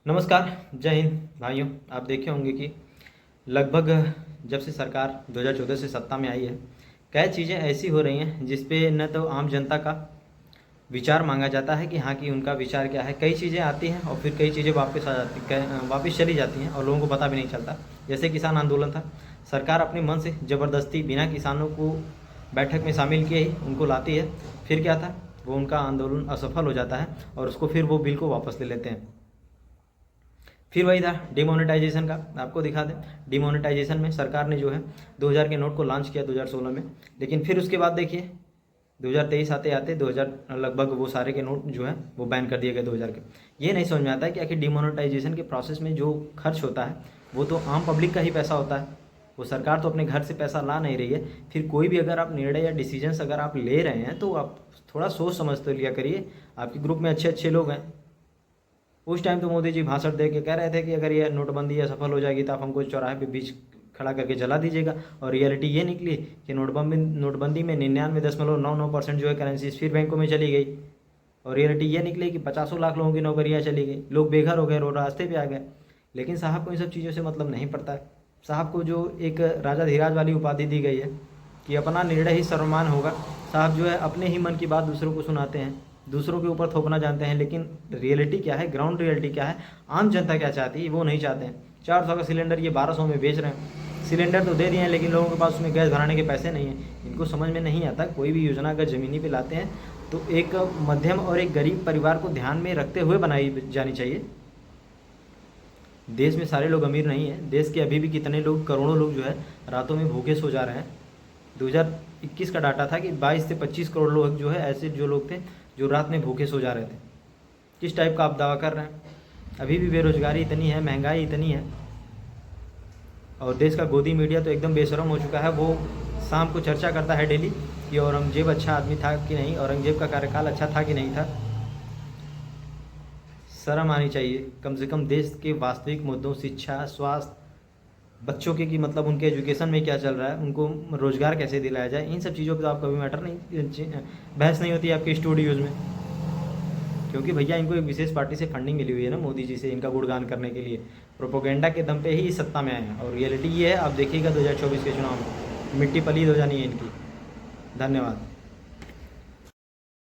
नमस्कार, जय हिंद भाइयों। आप देखे होंगे कि लगभग जब से सरकार 2014 से सत्ता में आई है, कई चीज़ें ऐसी हो रही हैं जिस पे न तो आम जनता का विचार मांगा जाता है कि हाँ कि उनका विचार क्या है। कई चीज़ें आती हैं और फिर कई चीज़ें वापस आ जाती वापस चली जाती हैं और लोगों को पता भी नहीं चलता। जैसे किसान आंदोलन था, सरकार अपने मन से ज़बरदस्ती बिना किसानों को बैठक में शामिल किए ही उनको लाती है। फिर क्या था, वो उनका आंदोलन असफल हो जाता है और उसको फिर वो बिल को वापस ले लेते हैं। फिर वही था डिमोनेटाइजेशन का, आपको दिखा दें। डिमोनेटाइजेशन में सरकार ने जो है 2000 के नोट को लॉन्च किया 2016 में, लेकिन फिर उसके बाद देखिए 2023 आते आते 2000 लगभग वो सारे के नोट जो है वो बैन कर दिए गए 2000 के। ये नहीं समझ में आता है कि आखिर डिमोनेटाइजेशन के प्रोसेस में जो खर्च होता है वो तो आम पब्लिक का ही पैसा होता है। वो सरकार तो अपने घर से पैसा ला नहीं रही है। फिर कोई भी अगर आप निर्णय या डिसीजंस अगर आप ले रहे हैं तो आप थोड़ा सोच समझ तो लिया करिए। आपके ग्रुप में अच्छे अच्छे लोग हैं। उस टाइम तो मोदी जी भाषण दे के कह रहे थे कि अगर ये नोटबंदी सफल हो जाएगी तो आप हमको चौराहे पे बीच खड़ा करके जला दीजिएगा। और रियलिटी ये निकली कि नोटबंदी में 99.99% जो है करेंसी फिर बैंकों में चली गई। और रियलिटी ये निकली कि 50 लाख लोगों की नौकरियाँ चली गई, लोग बेघर हो गए, रोड रास्ते पे आ गए। लेकिन साहब को इन सब चीज़ों से मतलब नहीं पड़ता है। साहब को जो एक राजा धीराज वाली उपाधि दी गई है कि अपना निर्णय ही सर्वमान होगा, साहब जो है अपने ही मन की बात दूसरों को सुनाते हैं, दूसरों के ऊपर थोपना जानते हैं। लेकिन रियलिटी क्या है, ग्राउंड रियलिटी क्या है, आम जनता क्या चाहती है वो नहीं चाहते हैं। 400 का सिलेंडर ये 1200 में बेच रहे हैं। सिलेंडर तो दे दिए हैं लेकिन लोगों के पास उसमें गैस भराने के पैसे नहीं हैं। इनको समझ में नहीं आता कोई भी योजना अगर ज़मीनी पे लाते हैं तो एक मध्यम और एक गरीब परिवार को ध्यान में रखते हुए बनाई जानी चाहिए। देश में सारे लोग अमीर नहीं हैं। देश के अभी भी कितने लोग, करोड़ों लोग जो है रातों में भूखे सो जा रहे हैं। 2021 का डाटा था कि 22 से 25 करोड़ लोग जो है ऐसे जो लोग थे जो रात में भूखे सो जा रहे थे। किस टाइप का आप दावा कर रहे हैं? अभी भी बेरोजगारी इतनी है, महंगाई इतनी है और देश का गोदी मीडिया तो एकदम बेशरम हो चुका है। वो शाम को चर्चा करता है डेली कि औरंगजेब अच्छा आदमी था कि नहीं, औरंगजेब का कार्यकाल अच्छा था कि नहीं था। शर्म आनी चाहिए कम से कम। देश के वास्तविक मुद्दों, शिक्षा, स्वास्थ्य, बच्चों के कि मतलब उनके एजुकेशन में क्या चल रहा है, उनको रोज़गार कैसे दिलाया जाए, इन सब चीज़ों पे तो आप कभी मैटर नहीं, बहस नहीं होती आपके स्टूडियोज़ में। क्योंकि भैया इनको एक विशेष पार्टी से फंडिंग मिली हुई है ना, मोदी जी से, इनका गुणगान करने के लिए। प्रोपोगेंडा के दम पे ही सत्ता में आए हैं और रियलिटी ये है, आप देखिएगा 2024 के चुनाव में मिट्टी पलीद हो जानी है इनकी। धन्यवाद।